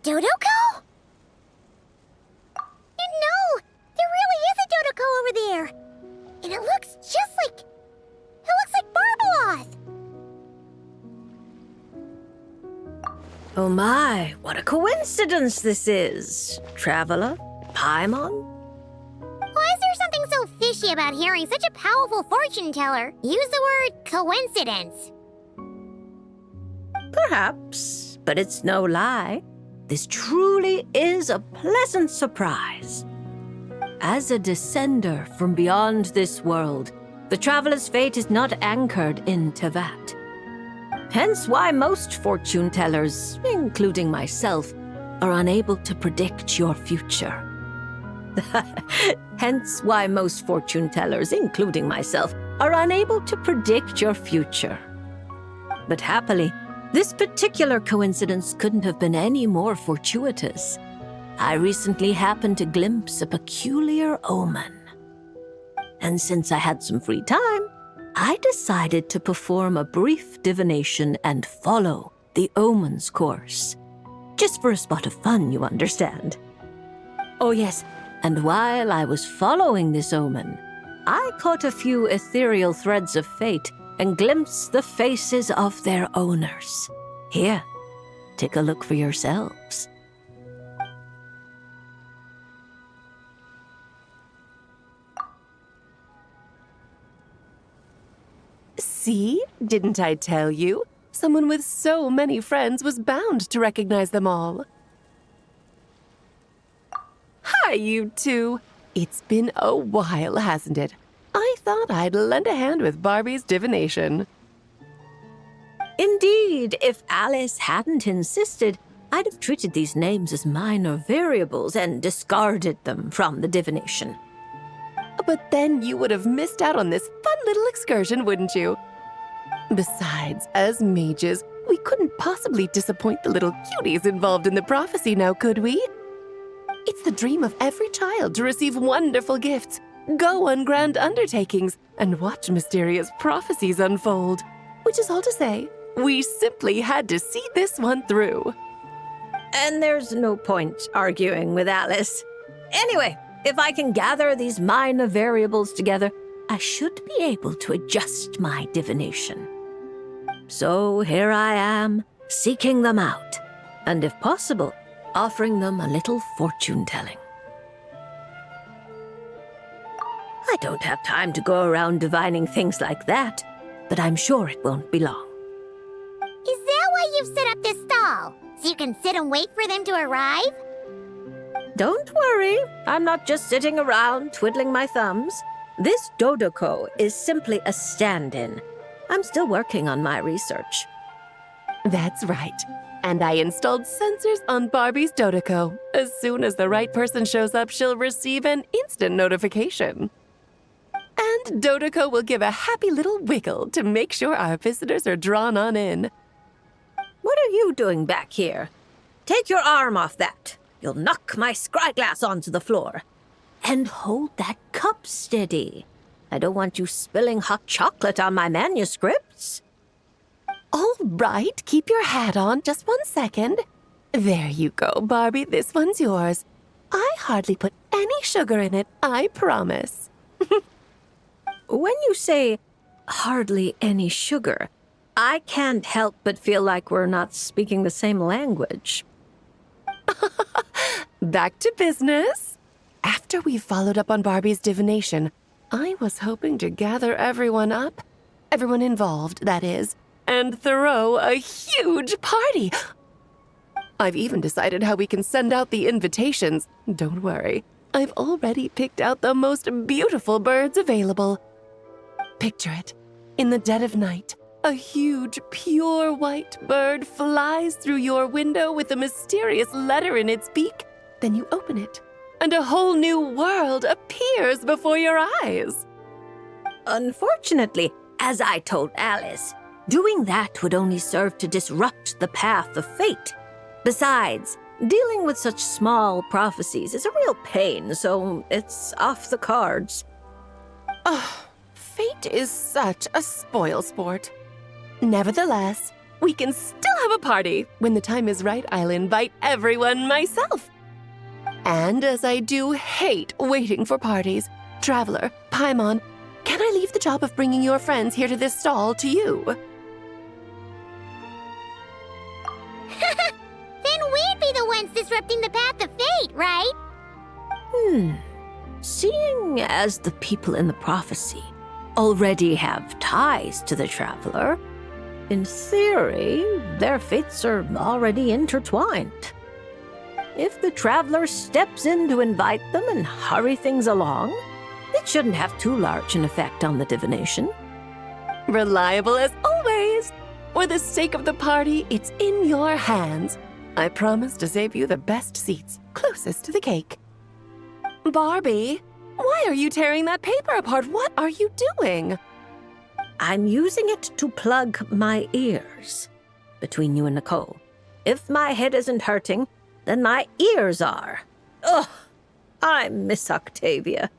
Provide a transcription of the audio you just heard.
Dodoko? No! There really is a Dodoko over there! And it looks just like... It looks like Barbaloth! Oh my, what a coincidence this is. Traveler? Paimon? Why is there something so fishy about hearing such a powerful fortune teller use the word coincidence? Perhaps, but it's no lie. This truly is a pleasant surprise. As a descender from beyond this world, the traveler's fate is not anchored in Tevat. Hence why most fortune tellers, including myself, are unable to predict your future. Hence why most fortune tellers, including myself, are unable to predict your future. But happily, this particular coincidence couldn't have been any more fortuitous. I recently happened to glimpse a peculiar omen. And since I had some free time, I decided to perform a brief divination and follow the omen's course. Just for a spot of fun, you understand. Oh yes, and while I was following this omen, I caught a few ethereal threads of fate and glimpsed the faces of their owners. Here, take a look for yourselves. See? Didn't I tell you? Someone with so many friends was bound to recognize them all. Hi, you two. It's been a while, hasn't it? I thought I'd lend a hand with Barbie's divination. Indeed, if Alice hadn't insisted, I'd have treated these names as minor variables and discarded them from the divination. But then you would have missed out on this fun little excursion, wouldn't you? Besides, as mages, we couldn't possibly disappoint the little cuties involved in the prophecy now, could we? It's the dream of every child to receive wonderful gifts, go on grand undertakings, and watch mysterious prophecies unfold. Which is all to say, we simply had to see this one through. And there's no point arguing with Alice. Anyway, if I can gather these minor variables together, I should be able to adjust my divination. So here I am, seeking them out, and if possible, offering them a little fortune-telling. I don't have time to go around divining things like that, but I'm sure it won't be long. Is that why you've set up this stall? So you can sit and wait for them to arrive? Don't worry, I'm not just sitting around twiddling my thumbs. This Dodoko is simply a stand-in. I'm still working on my research. That's right. And I installed sensors on Barbie's Dodoko. As soon as the right person shows up, she'll receive an instant notification. And Dodoko will give a happy little wiggle to make sure our visitors are drawn on in. What are you doing back here? Take your arm off that. You'll knock my scryglass onto the floor. And hold that cup steady. I don't want you spilling hot chocolate on my manuscripts. All right, keep your hat on. Just 1 second. There you go, Barbie. This one's yours. I hardly put any sugar in it, I promise. When you say hardly any sugar, I can't help but feel like we're not speaking the same language. Back to business. After we followed up on Barbie's divination, I was hoping to gather everyone involved, that is, and throw a huge party. I've even decided how we can send out the invitations. Don't worry, I've already picked out the most beautiful birds available. Picture it. In the dead of night, a huge, pure white bird flies through your window with a mysterious letter in its beak. Then you open it, and a whole new world appears before your eyes. Unfortunately, as I told Alice, doing that would only serve to disrupt the path of fate. Besides, dealing with such small prophecies is a real pain, so it's off the cards. Fate is such a spoil sport. Nevertheless, we can still have a party. When the time is right, I'll invite everyone myself. And as I do hate waiting for parties, Traveler, Paimon, can I leave the job of bringing your friends here to this stall to you? Then we'd be the ones disrupting the path of fate, right? Seeing as the people in the prophecy already have ties to the Traveler, in theory, their fates are already intertwined. If the Traveler steps in to invite them and hurry things along, it shouldn't have too large an effect on the divination. Reliable as always. For the sake of the party, it's in your hands. I promise to save you the best seats, closest to the cake. Barbie, why are you tearing that paper apart? What are you doing? I'm using it to plug my ears. Between you and Nicole, if my head isn't hurting, then my ears are. Ugh, I miss Octavia.